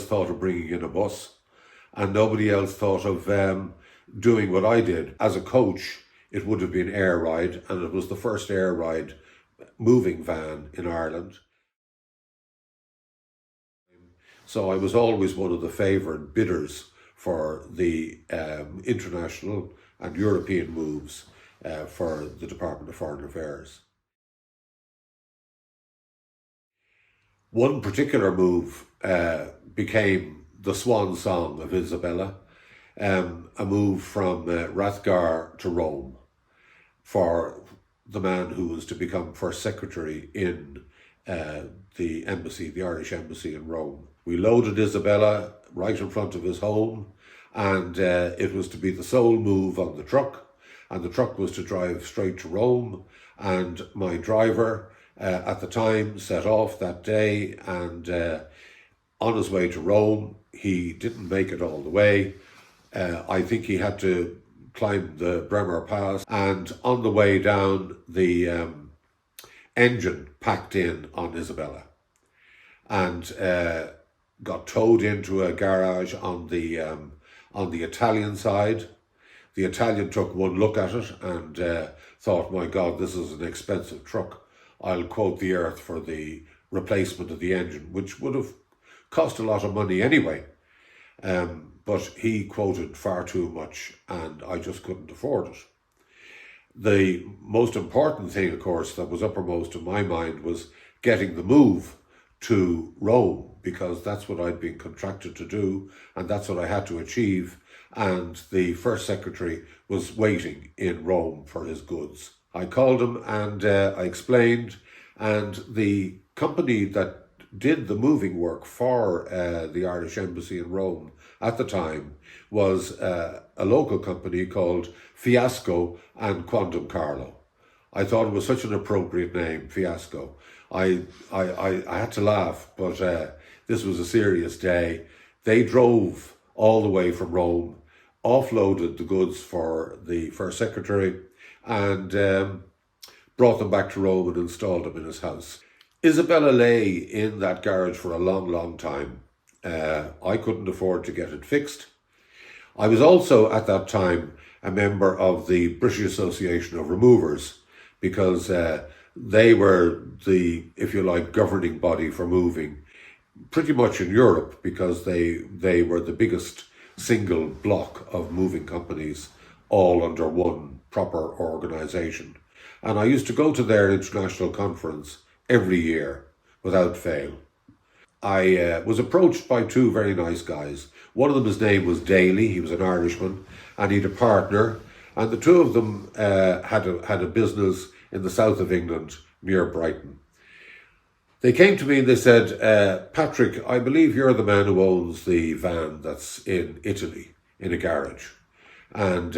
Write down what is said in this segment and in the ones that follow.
thought of bringing in a bus, and nobody else thought of doing what I did. As a coach, it would have been Air Ride, and it was the first Air Ride moving van in Ireland. So I was always one of the favoured bidders for the international and European moves for the Department of Foreign Affairs. One particular move became the Swansong of Isabella, a move from Rathgar to Rome for the man who was to become first secretary in the embassy, the Irish embassy in Rome. We loaded Isabella right in front of his home, and it was to be the sole move on the truck, and the truck was to drive straight to Rome, and my driver at the time set off that day, and on his way to Rome, he didn't make it all the way. I think he had to climb the Bremer Pass, and on the way down, the engine packed in on Isabella and got towed into a garage on the Italian side. The Italian took one look at it and thought, my God, this is an expensive truck. I'll quote the earth for the replacement of the engine, which would have cost a lot of money anyway. But he quoted far too much, and I just couldn't afford it. The most important thing, of course, that was uppermost in my mind was getting the move to Rome, because that's what I'd been contracted to do, and that's what I had to achieve. And the first secretary was waiting in Rome for his goods. I called him and I explained, and the company that did the moving work for the Irish embassy in Rome at the time was a local company called Fiasco and Quantum Carlo. I thought it was such an appropriate name, Fiasco. I had to laugh, but this was a serious day. They drove all the way from Rome, offloaded the goods for the first secretary, and brought them back to Rome and installed them in his house. Isabella lay in that garage for a long, long time. I couldn't afford to get it fixed. I was also at that time a member of the British Association of Removers, because they were the, if you like, governing body for moving pretty much in Europe, because they were the biggest single block of moving companies all under one proper organisation. And I used to go to their international conference every year without fail. I was approached by two very nice guys. One of them, his name was Daly, he was an Irishman, and he had a partner, and the two of them had a business in the south of England near Brighton. They came to me and they said, Patrick, I believe you're the man who owns the van that's in Italy, in a garage. And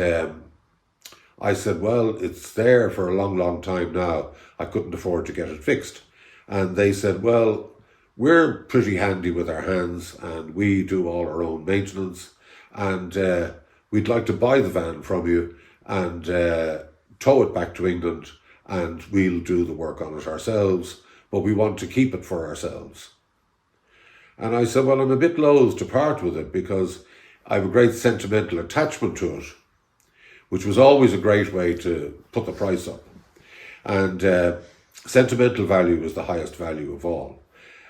I said, well, it's there for a long, long time now. I couldn't afford to get it fixed. And they said, well, we're pretty handy with our hands and we do all our own maintenance, and we'd like to buy the van from you and tow it back to England, and we'll do the work on it ourselves, but we want to keep it for ourselves. And I said, well, I'm a bit loath to part with it because I have a great sentimental attachment to it, which was always a great way to put the price up. And sentimental value was the highest value of all.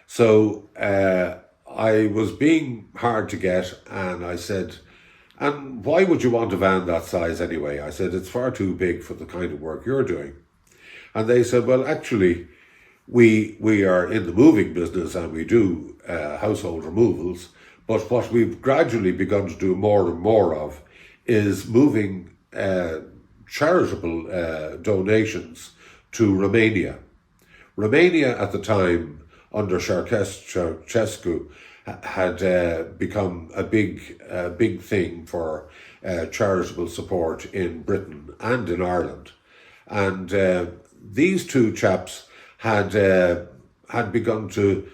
So I was being hard to get, and I said, and why would you want a van that size anyway? I said, it's far too big for the kind of work you're doing. And they said, well, actually, we are in the moving business and we do household removals, but what we've gradually begun to do more and more of is moving charitable donations to Romania. Romania at the time, under Ceausescu, had become a big thing for charitable support in Britain and in Ireland. And these two chaps had begun to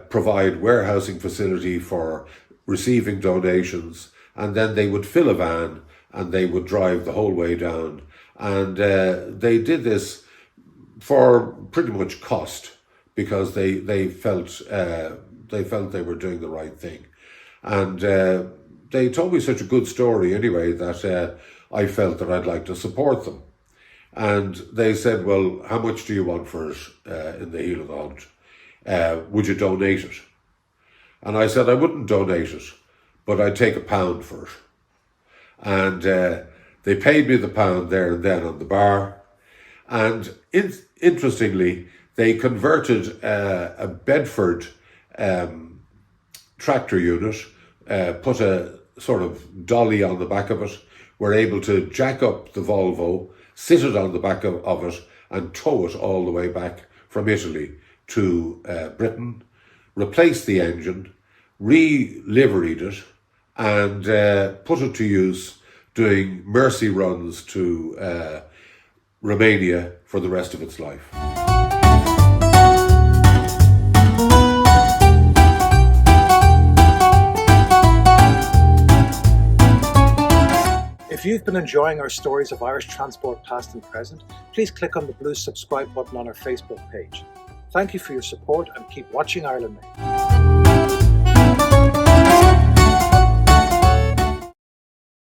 provide warehousing facility for receiving donations, and then they would fill a van and they would drive the whole way down. And they did this for pretty much cost, because they felt they were doing the right thing. And they told me such a good story anyway that I felt that I'd like to support them. And they said, well, how much do you want for it in the heel of the hunt? Would you donate it? And I said I wouldn't donate it, but I'd take £1 for it. And they paid me the £1 there and then on the bar. And interestingly, they converted a Bedford tractor unit, put a sort of dolly on the back of it, were able to jack up the Volvo, sit it on the back of it, and tow it all the way back from Italy to Britain, replace the engine, re-liveried it, and put it to use doing mercy runs to Romania for the rest of its life. If you've been enjoying our stories of Irish transport past and present, please click on the blue subscribe button on our Facebook page. Thank you for your support and keep watching Ireland Made.